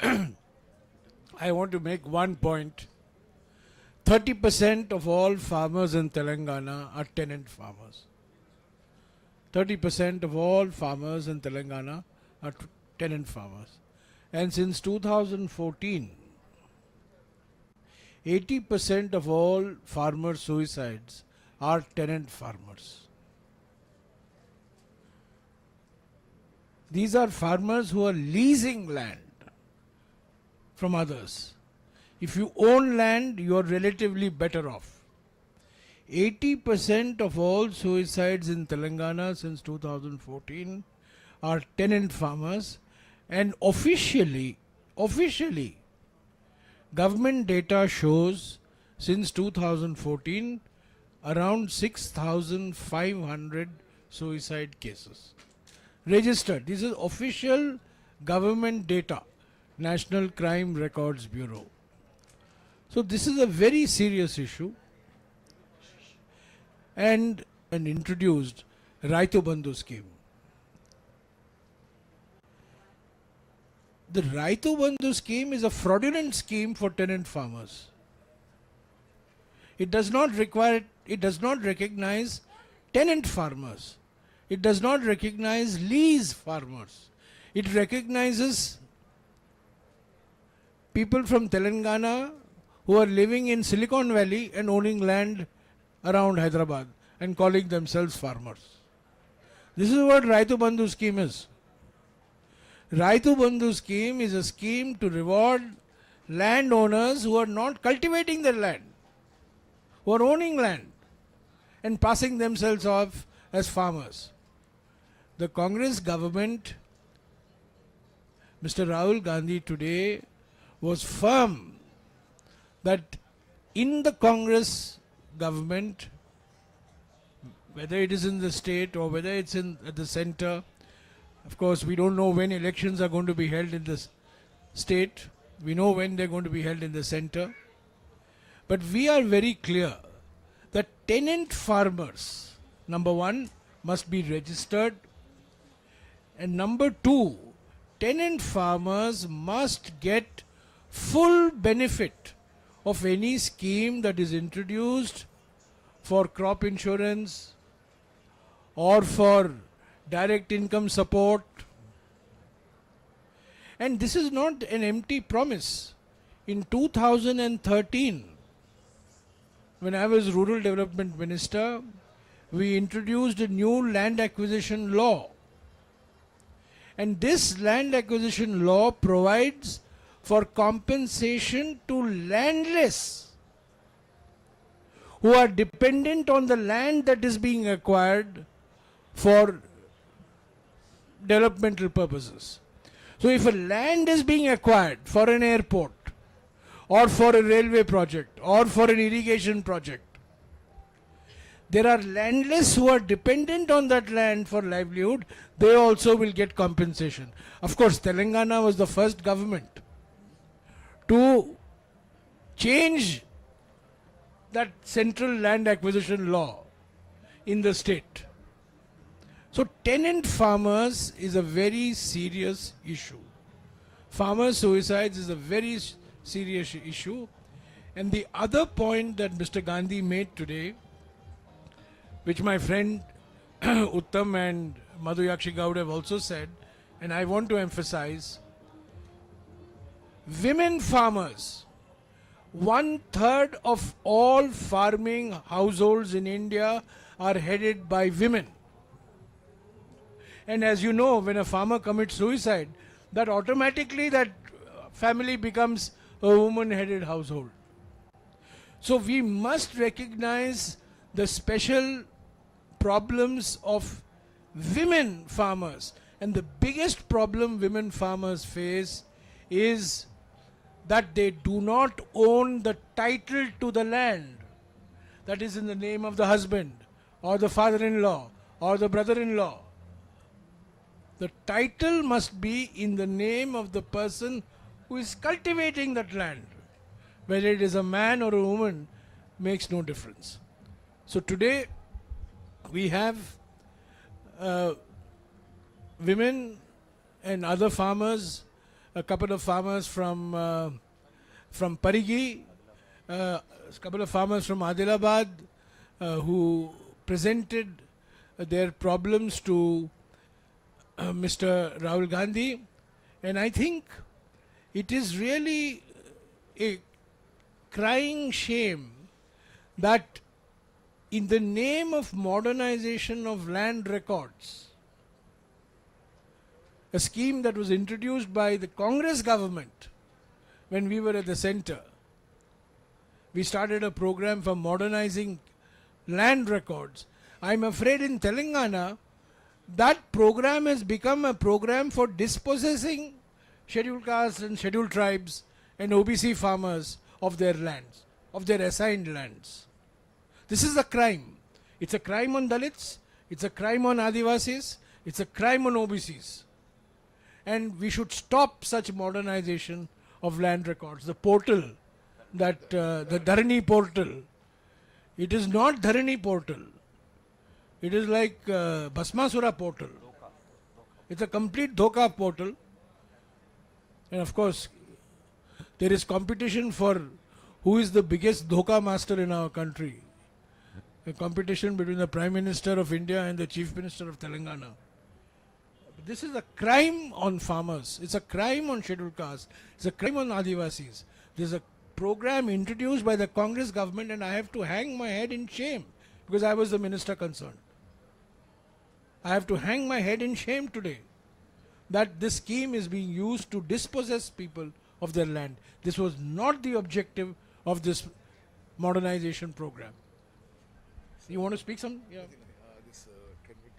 I want to make one point. 30% of all farmers in Telangana are tenant farmers. 30% of all farmers in Telangana are tenant farmers. And since 2014, 80% of all farmer suicides are tenant farmers. These are farmers who are leasing land from others. If you own land, you are relatively better off. 80% of all suicides in Telangana since 2014 are tenant farmers, and officially, government data shows since 2014 around 6,500 suicide cases registered. This is official government data, National Crime Records Bureau. So this is a very serious issue, and introduced Raitu Bandhu scheme. The Raitu Bandhu scheme is a fraudulent scheme for tenant farmers. It does not recognize tenant farmers. It does not recognize lease farmers. It recognizes people from Telangana who are living in Silicon Valley and owning land around Hyderabad and calling themselves farmers. This is what Raitu Bandhu scheme is. Raitu Bandhu scheme is a scheme to reward landowners who are not cultivating their land, who are owning land and passing themselves off as farmers. The Congress government, Mr. Rahul Gandhi today was firm that in the Congress government, whether it is in the state or whether it's at the center, of course we don't know when elections are going to be held in the state. We know when they're going to be held in the center. But we are very clear that tenant farmers, number one, must be registered, and number two, tenant farmers must get full benefit of any scheme that is introduced for crop insurance or for direct income support. And this is not an empty promise. In 2013, when I was Rural Development Minister, we introduced a new land acquisition law. And this land acquisition law provides for compensation to landless who are dependent on the land that is being acquired for developmental purposes. So if a land is being acquired for an airport or for a railway project or for an irrigation project, there are landless who are dependent on that land for livelihood. They also will get compensation. Of course, Telangana was the first government to change that central land acquisition law in the state. So tenant farmers is a very serious issue. Farmer suicides is a very serious issue. And the other point that Mr. Gandhi made today, which my friend Uttam and Madhuyakshi Gaud have also said, and I want to emphasize, women farmers, 1/3 of all farming households in India are headed by women. And as you know, when a farmer commits suicide, that automatically that family becomes a woman-headed household. So we must recognize the special problems of women farmers. And the biggest problem women farmers face is that they do not own the title to the land that is in the name of the husband or the father-in-law or the brother-in-law. The title must be in the name of the person who is cultivating that land. Whether it is a man or a woman makes no difference. So today we have women and other farmers a couple of farmers from Parigi, a couple of farmers from Adilabad who presented their problems to Mr. Rahul Gandhi, and I think it is really a crying shame that in the name of modernization of land records, a scheme that was introduced by the Congress government when we were at the center, we started a program for modernizing land records. I'm afraid in Telangana, that program has become a program for dispossessing scheduled castes and scheduled tribes and OBC farmers of their lands, of their assigned lands. This is a crime. It's a crime on Dalits, it's a crime on Adivasis, it's a crime on OBCs. And we should stop such modernization of land records. The portal, that the Dharani portal, it is not Dharani portal. It is like Bhasmasura portal. It's a complete dhoka portal. And of course, there is competition for who is the biggest dhoka master in our country. A competition between the Prime Minister of India and the Chief Minister of Telangana. This is a crime on farmers. It's a crime on scheduled castes. It's a crime on Adivasis. There's a program introduced by the Congress government, and I have to hang my head in shame because I was the minister concerned. I have to hang my head in shame today that this scheme is being used to dispossess people of their land. This was not the objective of this modernization program. You want to speak some? Yeah.